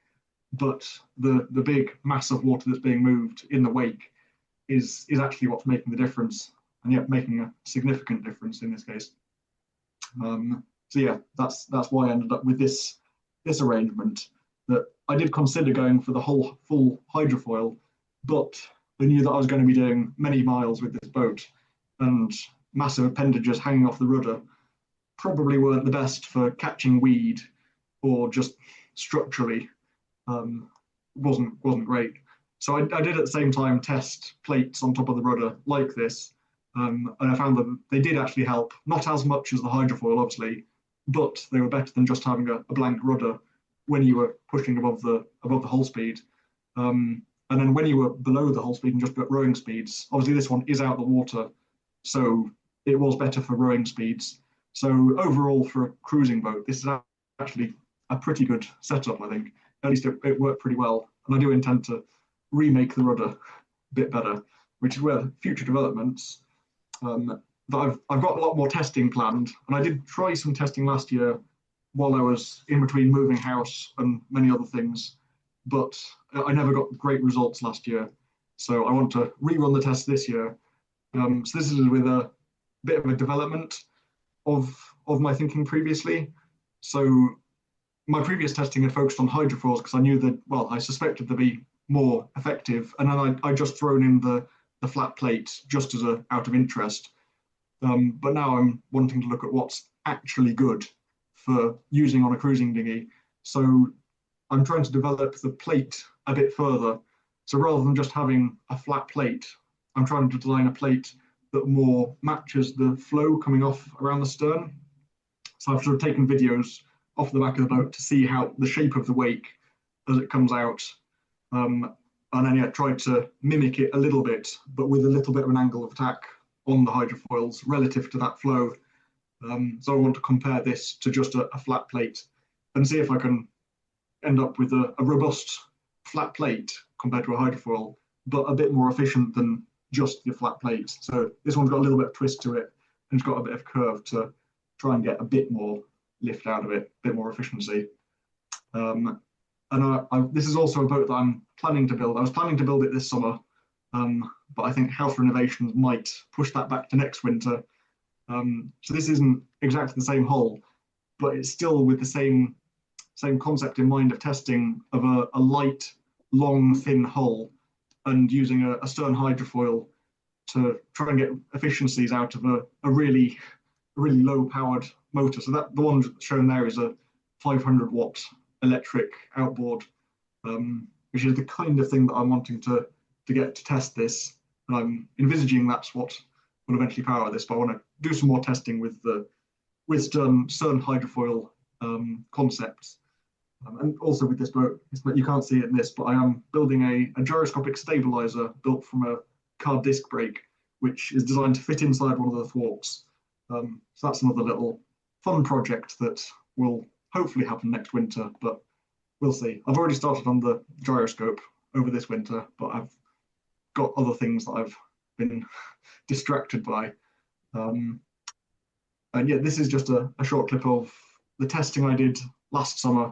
but the big mass of water that's being moved in the wake is actually what's making the difference, and yet making a significant difference in this case. So yeah, that's why I ended up with this arrangement, that I did consider going for the whole full hydrofoil, but I knew that I was going to be doing many miles with this boat, and massive appendages hanging off the rudder probably weren't the best for catching weed, or just structurally wasn't great. So I did at the same time test plates on top of the rudder like this, and I found that they did actually help. Not as much as the hydrofoil, obviously, but they were better than just having a blank rudder when you were pushing above the hull speed. And then when you were below the hull speed and just at rowing speeds, obviously this one is out the water, so it was better for rowing speeds. So overall, for a cruising boat, this is actually a pretty good setup, I think. At least it worked pretty well. And I do intend to remake the rudder a bit better, which is where future developments. That I've got a lot more testing planned, and I did try some testing last year while I was in between moving house and many other things, but I never got great results last year. So I want to rerun the test this year. So this is with a bit of a development of my thinking previously. So my previous testing had focused on hydrofoils because I knew that, well, I suspected they'd be more effective, and then I just thrown in the flat plate just as out of interest. But now I'm wanting to look at what's actually good for using on a cruising dinghy. So I'm trying to develop the plate a bit further. So rather than just having a flat plate, I'm trying to design a plate that more matches the flow coming off around the stern. So I've sort of taken videos off the back of the boat to see how the shape of the wake as it comes out. And then tried to mimic it a little bit, but with a little bit of an angle of attack on the hydrofoils relative to that flow. So I want to compare this to just a flat plate and see if I can end up with a robust flat plate compared to a hydrofoil, but a bit more efficient than just the flat plate. So this one's got a little bit of twist to it, and it's got a bit of curve to try and get a bit more lift out of it, a bit more efficiency. And this is also a boat that I'm planning to build. I was planning to build it this summer, but I think house renovations might push that back to next winter. So this isn't exactly the same hull, but it's still with the same concept in mind of testing of a light, long, thin hull, and using a stern hydrofoil to try and get efficiencies out of a really low-powered motor. So that the one shown there is a 500-watt electric outboard, which is the kind of thing that I'm wanting to get to test this. And I'm envisaging that's what will eventually power this, but I want to do some more testing with stern hydrofoil concepts. And also with this boat, you can't see it in this, but I am building a gyroscopic stabilizer built from a car disc brake, which is designed to fit inside one of the thwarts. So that's another little fun project that will hopefully happen next winter, but we'll see. I've already started on the gyroscope over this winter, but I've got other things that I've been distracted by. And yeah, this is just a short clip of the testing I did last summer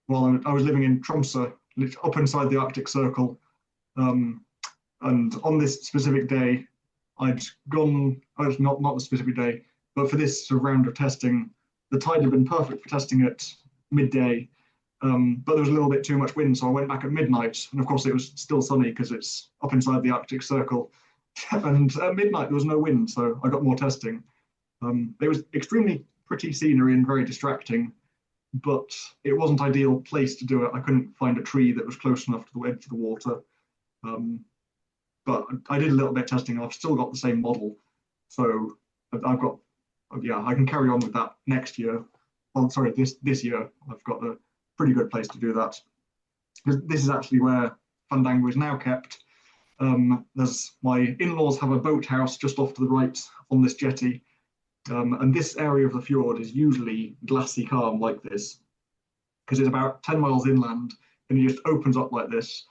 while I was living in Tromsø, up inside the Arctic Circle. And on this specific day, I'd gone, not the specific day, but for this sort of round of testing, the tide had been perfect for testing at midday, but there was a little bit too much wind, so I went back at midnight, and of course it was still sunny because it's up inside the Arctic Circle. And at midnight there was no wind, so I got more testing. It was extremely pretty scenery and very distracting, but it wasn't ideal place to do it. I couldn't find a tree that was close enough to the edge of the water. But I did a little bit of testing. I've still got the same model, so I've got, yeah, I can carry on with that next year. Well, sorry, this year I've got a pretty good place to do that. This is actually where Fandango is now kept. There's my in-laws have a boathouse just off to the right on this jetty, and this area of the fjord is usually glassy calm like this because it's about 10 miles inland and it just opens up like this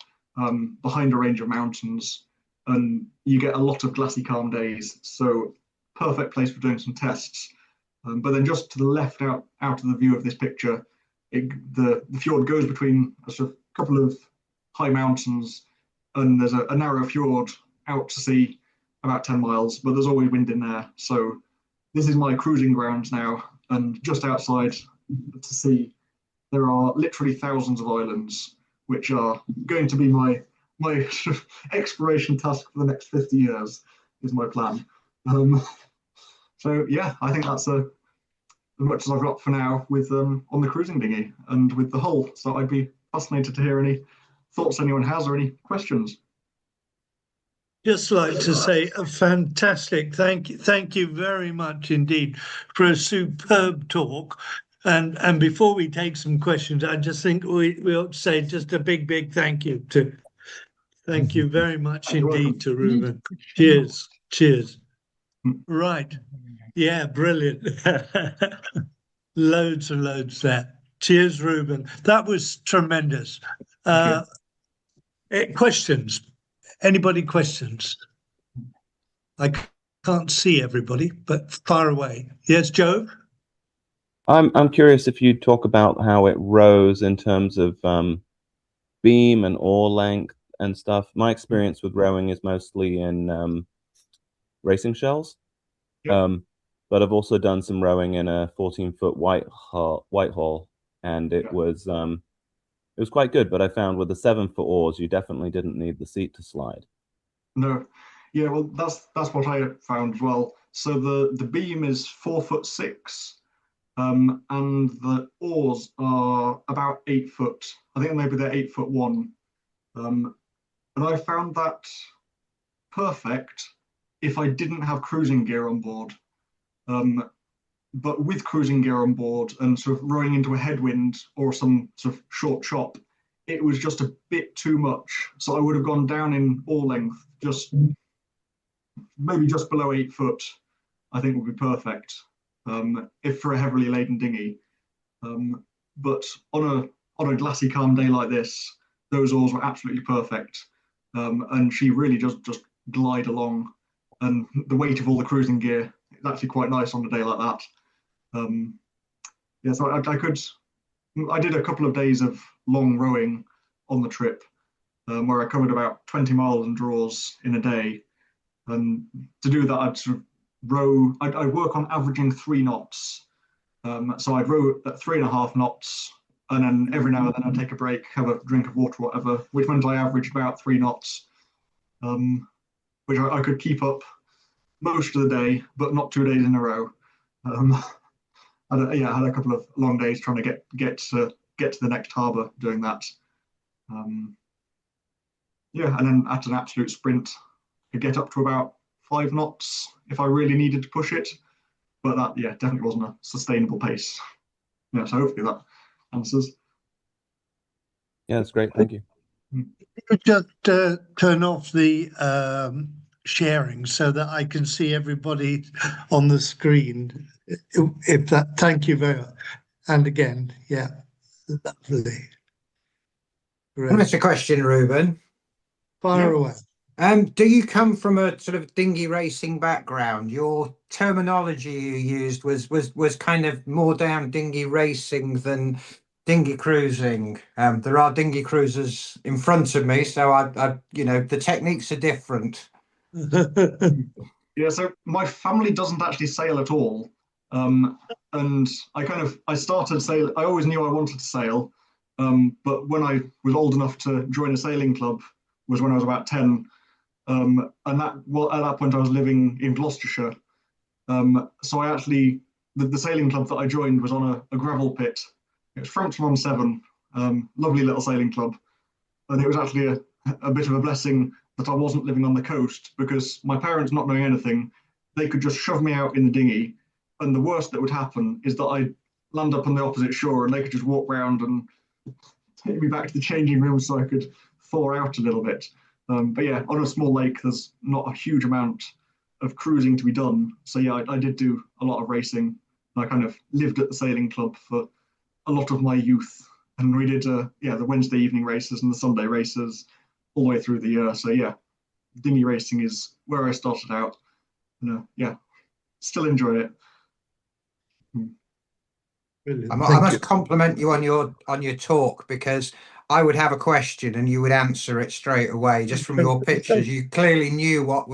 behind a range of mountains, and you get a lot of glassy calm days. So perfect place for doing some tests. But then just to the left out of the view of this picture, the fjord goes between a sort of couple of high mountains, and there's a narrow fjord out to sea about 10 miles, but there's always wind in there. So this is my cruising grounds now, and just outside to sea there are literally thousands of islands, which are going to be my sort of exploration task for the next 50 years, is my plan. So yeah, I think that's as much as I've got for now with on the cruising dinghy and with the hull. So I'd be fascinated to hear any thoughts anyone has or any questions. Just like to say a fantastic thank you very much indeed for a superb talk. And before we take some questions, I just think we ought to say just a big thank you very much You're indeed welcome. to Reuben. Cheers. Cheers. Right. Yeah, brilliant. Loads and loads there. Cheers, Reuben. That was tremendous. Questions? Anybody questions? I can't see everybody, but far away. Yes, Joe? I'm curious if you talk about how it rose in terms of beam and oar length and stuff. My experience with rowing is mostly in racing shells. Yep. But I've also done some rowing in a 14-foot Whitehall, and it Yeah. was quite good. But I found with the 7-foot oars, you definitely didn't need the seat to slide. No, yeah, well, that's what I found as well. So the beam is 4'6", and the oars are about 8 foot. I think maybe they're 8'1", and I found that perfect if I didn't have cruising gear on board. But with cruising gear on board and sort of rowing into a headwind or some sort of short chop, it was just a bit too much. So I would have gone down in oar length, just maybe just below 8 foot, I think would be perfect, if for a heavily laden dinghy. But on a glassy, calm day like this, those oars were absolutely perfect, and she really just glide along. And the weight of all the cruising gear is actually quite nice on a day like that. Yeah, so I did a couple of days of long rowing on the trip, where I covered about 20 miles and draws in a day. And to do that, I'd sort of row. I'd work on averaging 3 knots. So I'd row at 3.5 knots, and then every now and then I'd take a break, have a drink of water, or whatever, which meant I averaged about 3 knots, which I could keep up most of the day, but not 2 days in a row. I had a couple of long days trying to get to the next harbour doing that. Yeah, and then at an absolute sprint, could get up to about 5 knots if I really needed to push it. But that, yeah, definitely wasn't a sustainable pace. Yeah, so hopefully that answers. Yeah, that's great. Thank you. Just turn off the sharing so that I can see everybody on the screen. If that, thank you very much. And again, yeah, lovely. Can I ask a question, Reuben? Fire Yeah. away. Do you come from a sort of dinghy racing background? Your terminology you used was kind of more down dinghy racing than dinghy cruising. There are dinghy cruisers in front of me, so I the techniques are different. Yeah, so my family doesn't actually sail at all. And I started sail. I always knew I wanted to sail. But when I was old enough to join a sailing club was when I was about 10. And at that point I was living in Gloucestershire. So I actually, the sailing club that I joined was on a gravel pit. It was Frampton-on-Severn, lovely little sailing club. And it was actually a bit of a blessing that I wasn't living on the coast, because my parents, not knowing anything, they could just shove me out in the dinghy. And the worst that would happen is that I'd land up on the opposite shore and they could just walk round and take me back to the changing room so I could thaw out a little bit. But yeah, on a small lake, there's not a huge amount of cruising to be done. So yeah, I did do a lot of racing. I kind of lived at the sailing club for a lot of my youth. And we did the Wednesday evening races and the Sunday races all the way through the year. So yeah, dinghy racing is where I started out. Yeah, still enjoy it. Brilliant. I must compliment you on your talk, because I would have a question and you would answer it straight away just from your pictures. You clearly knew what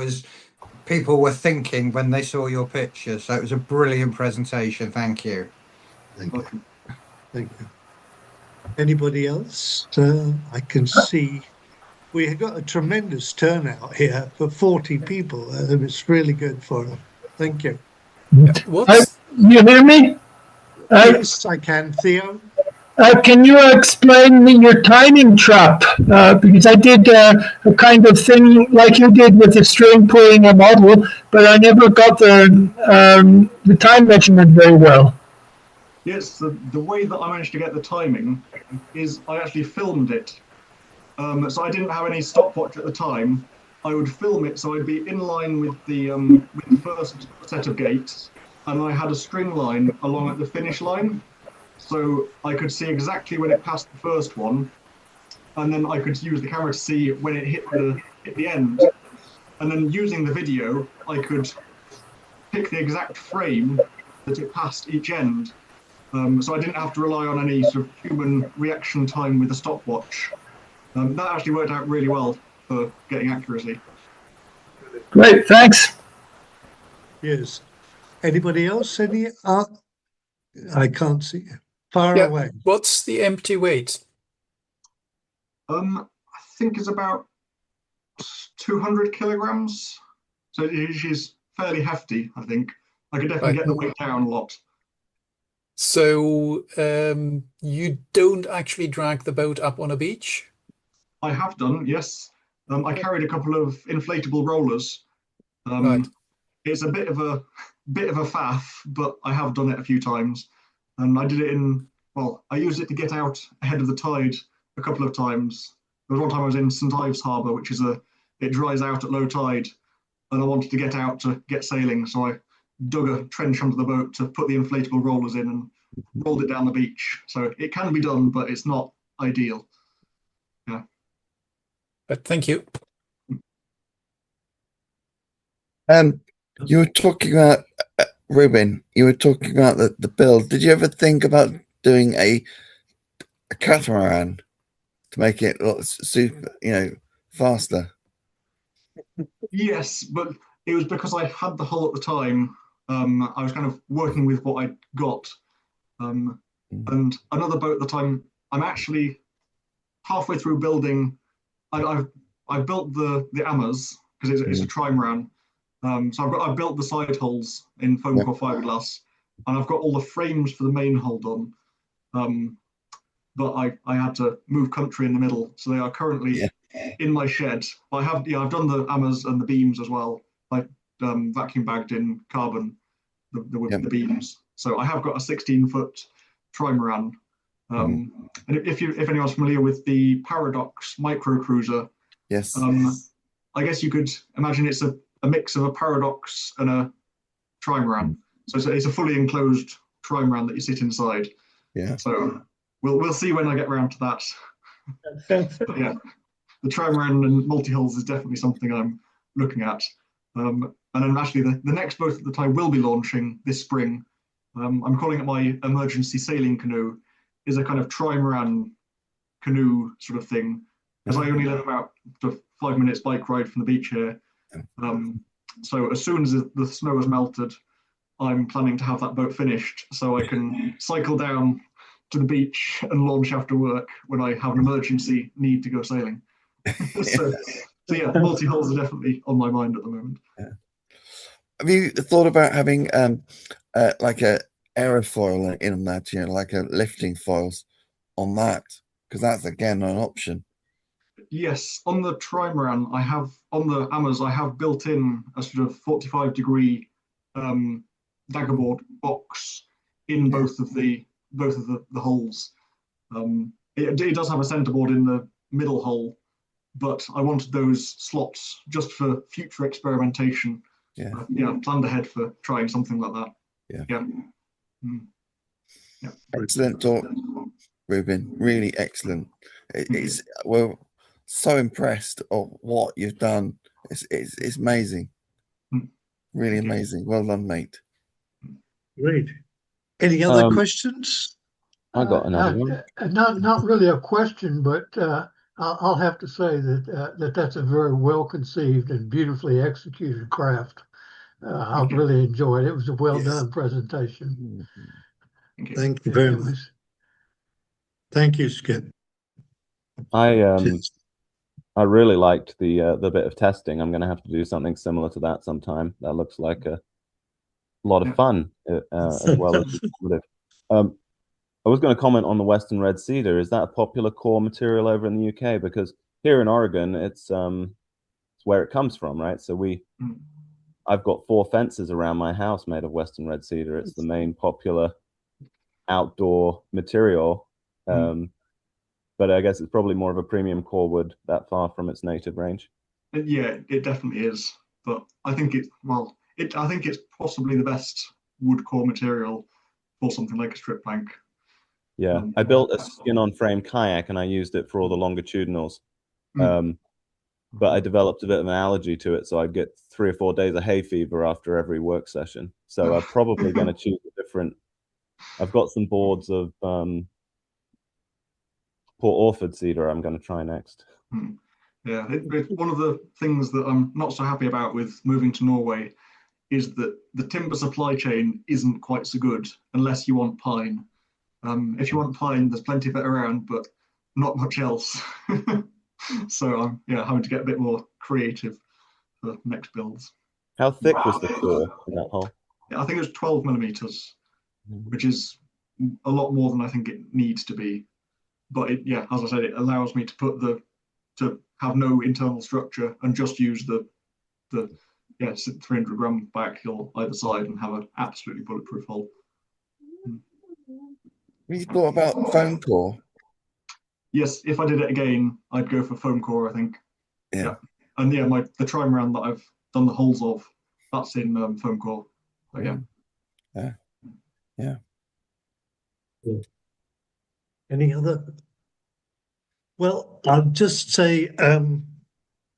people were thinking when they saw your pictures. So it was a brilliant presentation. Thank you. Thank you. Thank you. Anybody else? I can see we have got a tremendous turnout here for 40 people. It's really good for us. Thank you. You hear me? Yes, I can, Theo. Can you explain me your timing trap? Because I did a kind of thing like you did with the string pulling a model, but I never got the time measurement very well. Yes, the way that I managed to get the timing is I actually filmed it. So I didn't have any stopwatch at the time. I would film it so I'd be in line with the first set of gates, and I had a string line along at the finish line. So I could see exactly when it passed the first one, and then I could use the camera to see when it hit the end. And then using the video, I could pick the exact frame that it passed each end. So I didn't have to rely on any sort of human reaction time with the stopwatch. That actually worked out really well for getting accuracy. Great, thanks. Yes. Anybody else? Any? I can't see. Far away. What's the empty weight? I think it's about 200 kilograms. So she's fairly hefty, I think. I could definitely get the weight down a lot. So you don't actually drag the boat up on a beach? I have done, yes. I carried a couple of inflatable rollers. Right. It's a bit of a faff, but I have done it a few times. And I did it I used it to get out ahead of the tide a couple of times. There was one time I was in St. Ives Harbour, which is it dries out at low tide, and I wanted to get out to get sailing, so I dug a trench under the boat to put the inflatable rollers in and rolled it down the beach. So it can be done, but it's not ideal. Yeah. But thank you. You were talking about Reuben. You were talking about the build. Did you ever think about doing a catamaran to make it super, faster? Yes, but it was because I had the hull at the time. I was kind of working with what I got, and another boat that I'm actually halfway through building. I built the AYRS because it's a trimaran. So I've built the side hulls in foam core fiberglass, and I've got all the frames for the main hull done. But I had to move country in the middle, so they are currently in my shed. But I've done the AYRS and the beams as well, like vacuum bagged in carbon, the beams. So I have got a 16-foot trimaran. And if anyone's familiar with the Paradox micro cruiser, yes, I guess you could imagine it's a mix of a Paradox and a trimaran. So it's a fully enclosed trimaran that you sit inside. Yeah. So we'll see when I get around to that. But yeah, the trimaran and multi-hulls is definitely something I'm looking at. And then actually the next boat that I will be launching this spring, I'm calling it my emergency sailing canoe, is a kind of trimaran canoe sort of thing, because I only live about 5 minutes bike ride from the beach here. So as soon as the snow has melted, I'm planning to have that boat finished so I can cycle down to the beach and launch after work when I have an emergency need to go sailing. so yeah, multi-hulls are definitely on my mind at the moment. Have you thought about having like a aerofoil in that, like a lifting foils on that? Because that's again an option. Yes, on the trimaran, on the AYRS, I have built in a sort of 45-degree daggerboard box in both of the hulls. It does have a centerboard in the middle hull, but I wanted those slots just for future experimentation. Planned ahead for trying something like that. Yeah. Excellent talk, Reuben. Really excellent. We're so impressed of what you've done. It's amazing. Really amazing. Well done, mate. Great. Any other questions? I got another one. Not really a question, but I'll have to say that that's a very well conceived and beautifully executed craft. I've really enjoyed it. It was a well done presentation. Thank you very much. Thank you, Skip. I really liked the bit of testing. I'm going to have to do something similar to that sometime. That looks like a lot of fun as well as informative. I was going to comment on the Western Red Cedar. Is that a popular core material over in the UK? Because here in Oregon, it's where it comes from, right? So I've got 4 fences around my house made of Western Red Cedar. It's the main popular outdoor material. But I guess it's probably more of a premium core wood that far from its native range. Yeah, it definitely is. But I think I think it's possibly the best wood core material for something like a strip plank. Yeah, I built a skin-on-frame kayak and I used it for all the longitudinals. But I developed a bit of an allergy to it, so I'd get 3 or 4 days of hay fever after every work session. So I'm probably going to choose a different. I've got some boards of Port Orford cedar I'm going to try next. Yeah, one of the things that I'm not so happy about with moving to Norway is that the timber supply chain isn't quite so good unless you want pine. If you want pine, there's plenty of it around, but not much else. So I'm having to get a bit more creative for next builds. How thick was the core in that hole? Yeah, I think it was 12 millimeters, which is a lot more than I think it needs to be. But as I said, it allows me to have no internal structure and just use the 300 gram biaxial either side and have an absolutely bulletproof hull. You thought about foam core? Yes, if I did it again, I'd go for foam core, I think. Yeah. And the trimaran that I've done the hulls of, that's in foam core. So, Yeah. Any other? Well, I'll just say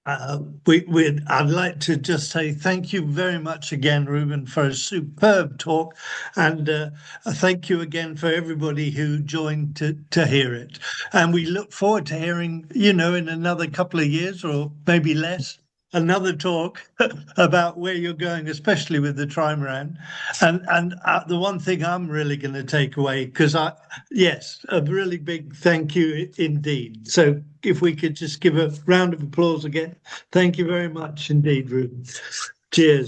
I'd like to just say thank you very much again, Reuben, for a superb talk, and thank you again for everybody who joined to hear it. And we look forward to hearing, in another couple of years or maybe less, another talk about where you're going, especially with the trimaran. And the one thing I'm really going to take away, because a really big thank you indeed. So if we could just give a round of applause again. Thank you very much indeed, Reuben. Cheers.